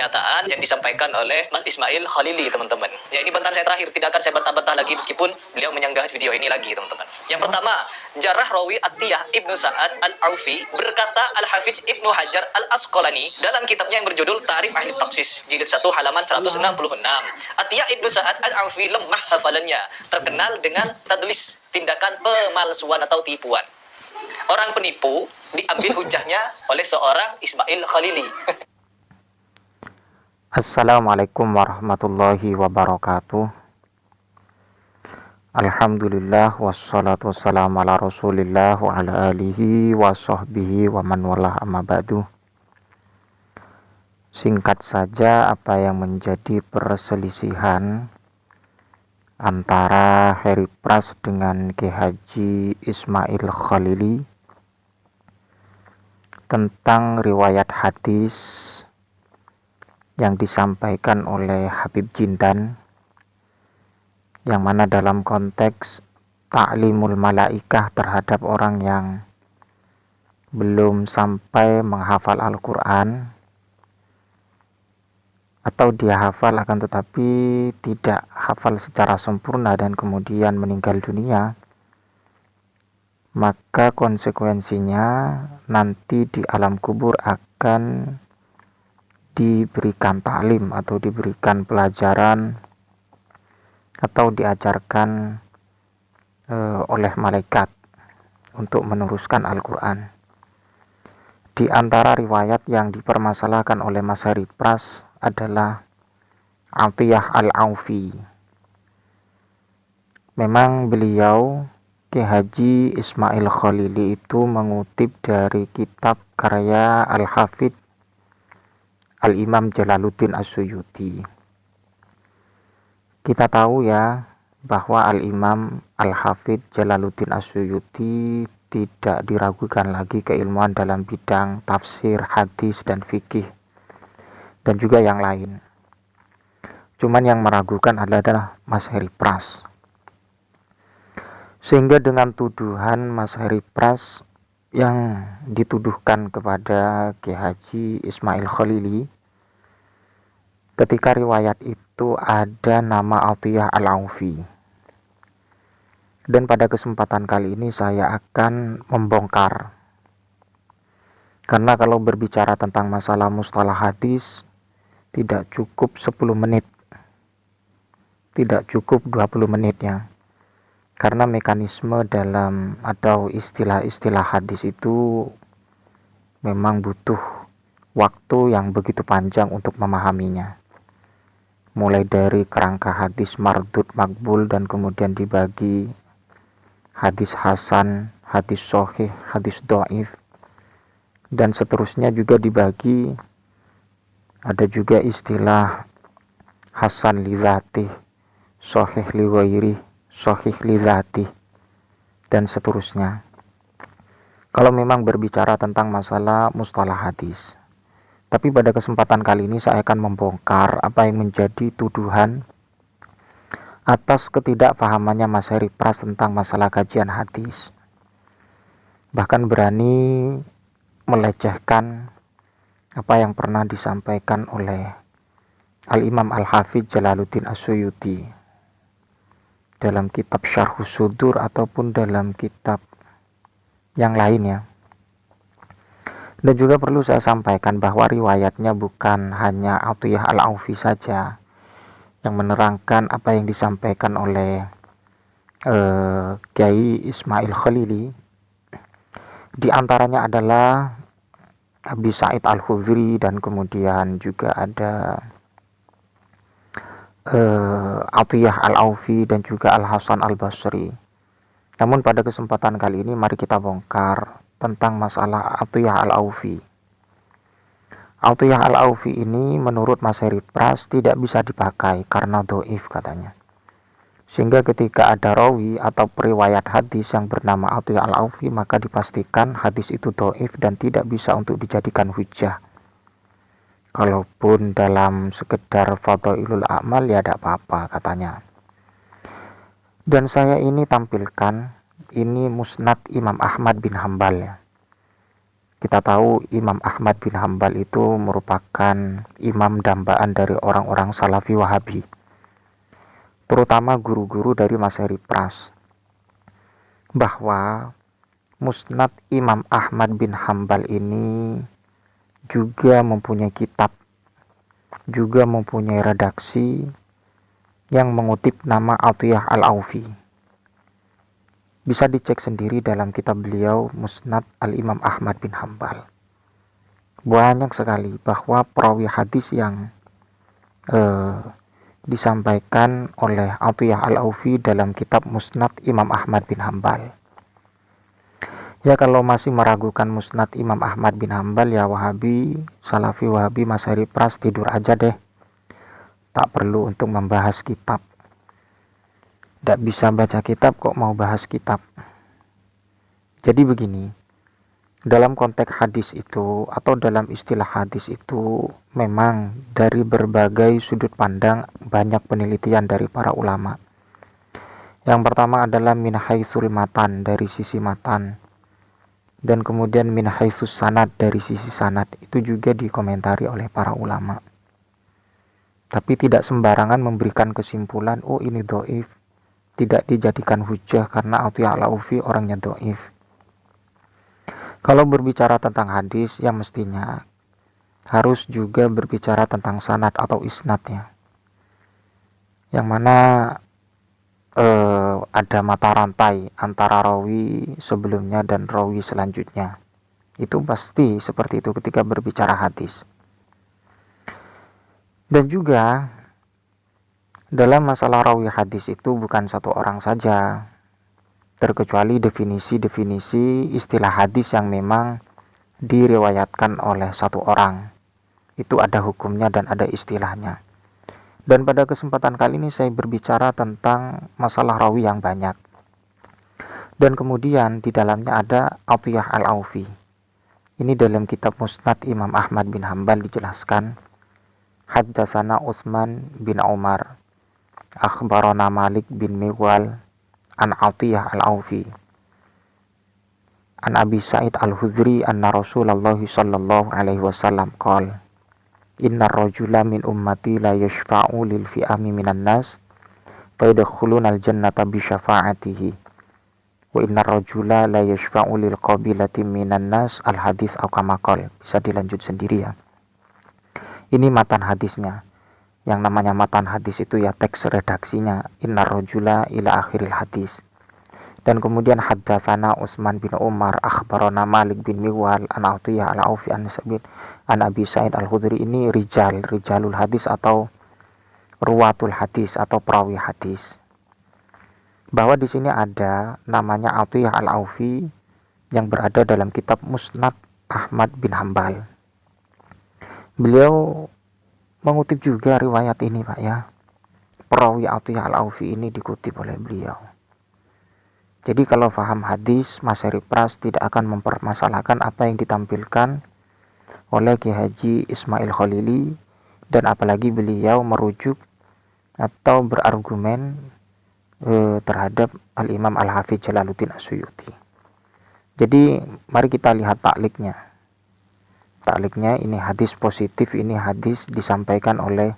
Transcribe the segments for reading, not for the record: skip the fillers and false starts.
pernyataan yang disampaikan oleh Mas Ismail Khalili, teman-teman. Ya, ini bantahan saya terakhir, tidak akan saya bantah-bantah lagi meskipun beliau menyanggah video ini lagi, teman-teman. Yang pertama, Jarah Rawi Atiyah Ibnu Sa'ad Al-Aufi, berkata Al-Hafiz Ibnu Hajar Al-Asqalani dalam kitabnya yang berjudul Ta'rif Ahli Taksis, jilid 1 halaman 166. Atiyah Ibnu Sa'ad Al-Aufi lemah hafalannya, terkenal dengan tadlis, tindakan pemalsuan atau tipuan. Orang penipu diambil hujahnya oleh seorang Ismail Khalili. Assalamualaikum warahmatullahi wabarakatuh. Alhamdulillah wassalatu wassalamu ala rasulillah wa ala alihi wa sahbihi wa man walah amma ba'du. Singkat saja, apa yang menjadi perselisihan antara Heri Pras dengan Ki Haji Ismail Khalili tentang riwayat hadis yang disampaikan oleh Habib Jindan, yang mana dalam konteks ta'limul malaikah terhadap orang yang belum sampai menghafal Al-Quran, atau dia hafal akan tetapi tidak hafal secara sempurna dan kemudian meninggal dunia, maka konsekuensinya nanti di alam kubur akan diberikan taklim atau diberikan pelajaran atau diajarkan oleh malaikat untuk meneruskan Al-Quran. Di antara riwayat yang dipermasalahkan oleh Mas Heri Pras adalah Atiyah Al-Aufi. Memang beliau Ki Haji Ismail Khalili itu mengutip dari kitab karya Al-Hafidz Al-Imam Jalaluddin As-Suyuti. Kita tahu ya bahwa Al-Imam Al-Hafidz Jalaluddin As-Suyuti tidak diragukan lagi keilmuan dalam bidang tafsir, hadis, dan fikih, dan juga yang lain. Cuman yang meragukan adalah Mas Heri Pras. Sehingga dengan tuduhan Mas Heri Pras yang dituduhkan kepada Ki Haji Ismail Khalili, ketika riwayat itu ada nama Atiyah Al-Aufi. Dan pada kesempatan kali ini saya akan membongkar, karena kalau berbicara tentang masalah mustalah hadis tidak cukup 10 menit, tidak cukup 20 menit ya. Karena mekanisme dalam atau istilah-istilah hadis itu memang butuh waktu yang begitu panjang untuk memahaminya. Mulai dari kerangka hadis mardud makbul dan kemudian dibagi hadis hasan, hadis sahih, hadis dhaif, dan seterusnya juga dibagi. Ada juga istilah hasan li dzatih, sahih li ghairih, sahih li dzatih, dan seterusnya. Kalau memang berbicara tentang masalah mustalah hadis. Tapi pada kesempatan kali ini saya akan membongkar apa yang menjadi tuduhan atas ketidakfahamannya Mas Heri Pras tentang masalah kajian hadis. Bahkan berani melecehkan apa yang pernah disampaikan oleh Al-Imam Al-Hafidz Jalaluddin As-Suyuti dalam kitab Syarhus Sudur ataupun dalam kitab yang lainnya. Dan juga perlu saya sampaikan bahwa riwayatnya bukan hanya Atiyah Al-Aufi saja yang menerangkan apa yang disampaikan oleh Kiai Ismail Khalili. Di antaranya adalah Abi Sa'id Al-Khudri, dan kemudian juga ada Atiyah Al-Aufi dan juga Al-Hasan Al-Basri. Namun pada kesempatan kali ini mari kita bongkar tentang masalah Atiyah Al-Aufi. Atiyah Al-Aufi ini menurut Mas Heri Pras tidak bisa dipakai karena dhaif katanya. Sehingga ketika ada rawi atau periwayat hadis yang bernama Atiyah Al-Aufi, maka dipastikan hadis itu dhaif dan tidak bisa untuk dijadikan hujjah. Kalaupun dalam sekedar fadhailul a'mal ya tidak apa-apa katanya. Dan saya ini tampilkan ini Musnad Imam Ahmad bin Hambal ya. Kita tahu Imam Ahmad bin Hambal itu merupakan imam dambaan dari orang-orang Salafi Wahabi, terutama guru-guru dari Masyari Pras, bahwa Musnad Imam Ahmad bin Hambal ini juga mempunyai kitab, juga mempunyai redaksi yang mengutip nama Athiyah Al-Aufi. Bisa dicek sendiri dalam kitab beliau Musnad Al-Imam Ahmad bin Hambal. Banyak sekali bahwa perawi hadis yang disampaikan oleh Athiyah Al-Aufi dalam kitab Musnad Imam Ahmad bin Hambal. Ya, kalau masih meragukan Musnad Imam Ahmad bin Hambal, ya Wahabi, Salafi Wahabi, Masyari Pras, tidur aja deh. Tak perlu untuk membahas kitab. Tidak bisa baca kitab kok mau bahas kitab. Jadi begini, dalam konteks hadis itu atau dalam istilah hadis itu memang dari berbagai sudut pandang banyak penelitian dari para ulama. Yang pertama adalah min haitsul matan, dari sisi matan. Dan kemudian min haitsus sanad, dari sisi sanad. Itu juga dikomentari oleh para ulama. Tapi tidak sembarangan memberikan kesimpulan, oh ini dhaif, tidak dijadikan hujah karena Athiyah Al-Aufi orangnya dhaif. Kalau berbicara tentang hadis, ya mestinya harus juga berbicara tentang sanad atau isnadnya, yang mana ada mata rantai antara rawi sebelumnya dan rawi selanjutnya. Itu pasti seperti itu ketika berbicara hadis. Dan juga dalam masalah rawi hadis itu bukan satu orang saja, terkecuali definisi-definisi istilah hadis yang memang diriwayatkan oleh satu orang. Itu ada hukumnya dan ada istilahnya. Dan pada kesempatan kali ini saya berbicara tentang masalah rawi yang banyak. Dan kemudian di dalamnya ada Athiyah Al-Aufi. Ini dalam kitab Musnad Imam Ahmad bin Hambal dijelaskan, Haddatsana Utsman bin Umar, akhbarana Malik bin Miwal, an Athiyah Al-Aufi, an Abi Sa'id Al-Khudri anna Rasulullah sallallahu alaihi wasallam qala, inna rajula min ummati la yashfa'u lil fi'ami minan nas fa yadkhuluna al-jannata bi syafa'atihi wa inna rajula la yashfa'u lil qabilati minan nas al-hadits atau kama qala. Bisa dilanjut sendiri ya. Ini matan hadisnya. Yang namanya matan hadis itu ya teks redaksinya, inna rajula ila akhiril hadis. Dan kemudian haddatsana Utsman bin Umar, akhbarana Malik bin Miwal, an Athiyah Al-Aufi an Sabit an Abi Sa'id Al-Khudri. Ini rijalul hadis atau ruwatul hadis atau perawi hadis. Bahwa di sini ada namanya Athiyah Al-Aufi yang berada dalam kitab Musnad Ahmad bin Hambal. Beliau mengutip juga riwayat ini, Pak ya. Perawi Athiyah Al-Aufi ini dikutip oleh beliau. Jadi kalau paham hadis, Masyari Pras tidak akan mempermasalahkan apa yang ditampilkan oleh Ki Haji Ismail Khalili, dan apalagi beliau merujuk atau berargumen terhadap Al-Imam Al-Hafidz Jalaluddin As-Suyuti. Jadi mari kita lihat takliknya. Takliknya ini hadis positif, ini hadis disampaikan oleh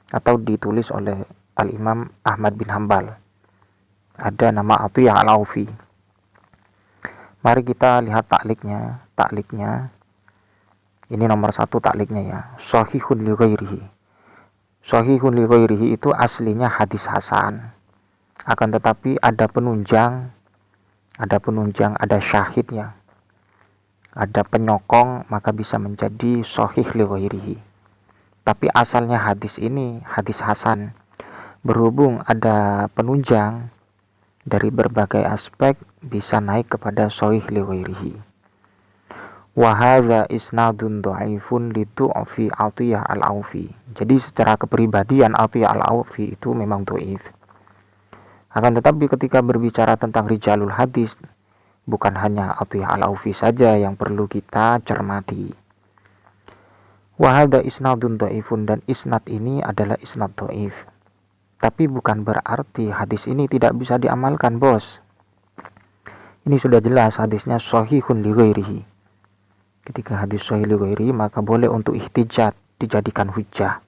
atau ditulis oleh Al-Imam Ahmad bin Hambal. Ada nama Athiyah Al-Aufi. Mari kita lihat takliknya. Takliknya ini nomor 1 takliknya ya. Shahihun li ghairihi. Shahihun li ghairihi itu aslinya hadis hasan. Akan tetapi ada penunjang, ada syahid ya. Ada penyokong, maka bisa menjadi shahih li ghairihi. Tapi asalnya hadis ini hadis hasan. Berhubung ada penunjang dari berbagai aspek, bisa naik kepada shahih li ghairihi. Wa hadza isnadun dhaifun li du'fi Athiyah Al-Aufi. Jadi secara kepribadian Athiyah Al-Aufi itu memang dhaif. Akan tetapi ketika berbicara tentang rijalul hadis, bukan hanya Athiyah Al-Aufi saja yang perlu kita cermati. Wa hadza isnadun dhaifun, dan isnad ini adalah isnad dhaif. Tapi bukan berarti hadis ini tidak bisa diamalkan, bos. Ini sudah jelas hadisnya shahihun li ghairihi. Ketika hadis sahih li ghairi, maka boleh untuk ihtijat, dijadikan hujjah.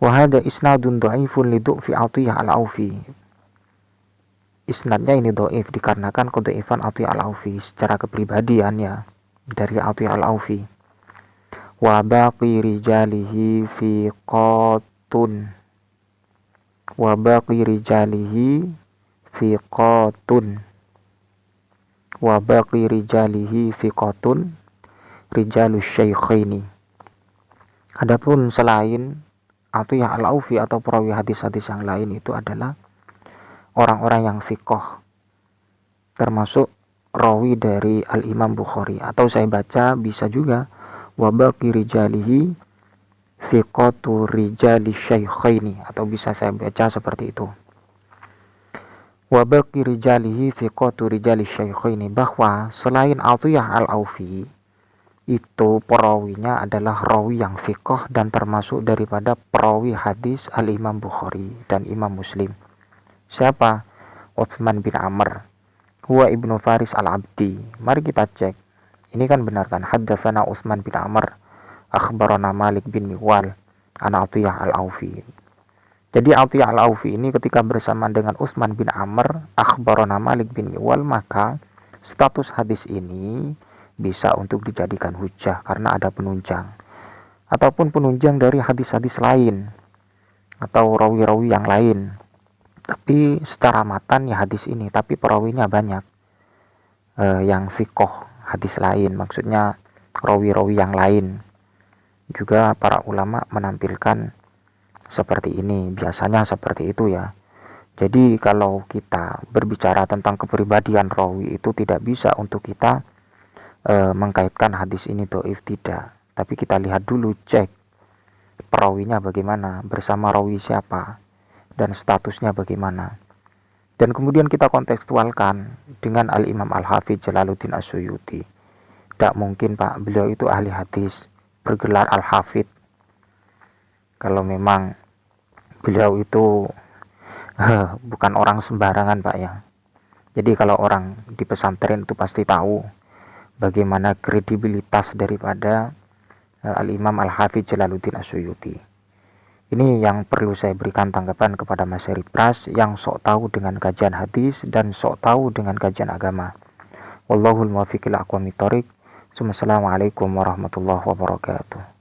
Wa hadha isnadun dha'ifun li du'fi Atiyah al-Aufi. Isnadnya ini dhaif dikarenakan kedhaifan Atiyah al-Aufi secara kepribadian ya, dari Atiyah al-Aufi. Wa baqi rijalihi thiqatun. Wa baqi rijalihi thiqatun. Wa baqi rijalihi thiqatun rijalus syaikhaini. Adapun selain Atiyah al-Aufi atau perawi hadis-hadis yang lain itu adalah orang-orang yang thiqah, termasuk rawi dari Al-Imam Bukhari, atau saya baca bisa juga wa baqi rijalihi thiqatu rijali syaikhaini, atau bisa saya baca seperti itu. Wa baqi rijalihi thiqatu rijali syaikhaini, bahwa selain Atiyah al-Aufi itu perawinya adalah rawi yang thiqah dan termasuk daripada perawi hadis Al-Imam Bukhari dan Imam Muslim. Siapa? Utsman bin Amr, huwa ibnu Faris al-Abdi. Mari kita cek. Ini kan benar kan? Haddatsana Utsman bin Amr, akhbarana Malik bin Miwal, an Atiyah al-Aufi. Jadi Atiyah al-Aufi ini ketika bersamaan dengan Utsman bin Amr, akhbarana Malik bin Miwal, maka status hadis ini bisa untuk dijadikan hujjah karena ada penunjang, ataupun penunjang dari hadis-hadis lain atau rawi-rawi yang lain. Tapi secara matan ya hadis ini, tapi perawinya banyak yang thiqah hadis lain, maksudnya rawi-rawi yang lain. Juga para ulama menampilkan seperti ini, biasanya seperti itu ya. Jadi kalau kita berbicara tentang kepribadian rawi itu tidak bisa untuk kita mengkaitkan hadis ini dhaif, tidak. Tapi kita lihat dulu, cek perawinya bagaimana, bersama rawi siapa, dan statusnya bagaimana. Dan kemudian kita kontekstualkan dengan Al-Imam Al-Hafidz Jalaluddin As-Suyuti. Tidak mungkin Pak, beliau itu ahli hadis, bergelar Al-Hafidz. Kalau memang beliau itu bukan orang sembarangan Pak ya. Jadi kalau orang di pesantren itu pasti tahu bagaimana kredibilitas daripada Al-Imam Al-Hafidz Jalaluddin As-Suyuti. Ini yang perlu saya berikan tanggapan kepada Mas Heri Pras yang sok tahu dengan kajian hadis dan sok tahu dengan kajian agama. Wallahul muwaffiq ila aqwamit thoriq. Assalamualaikum warahmatullahi wabarakatuh.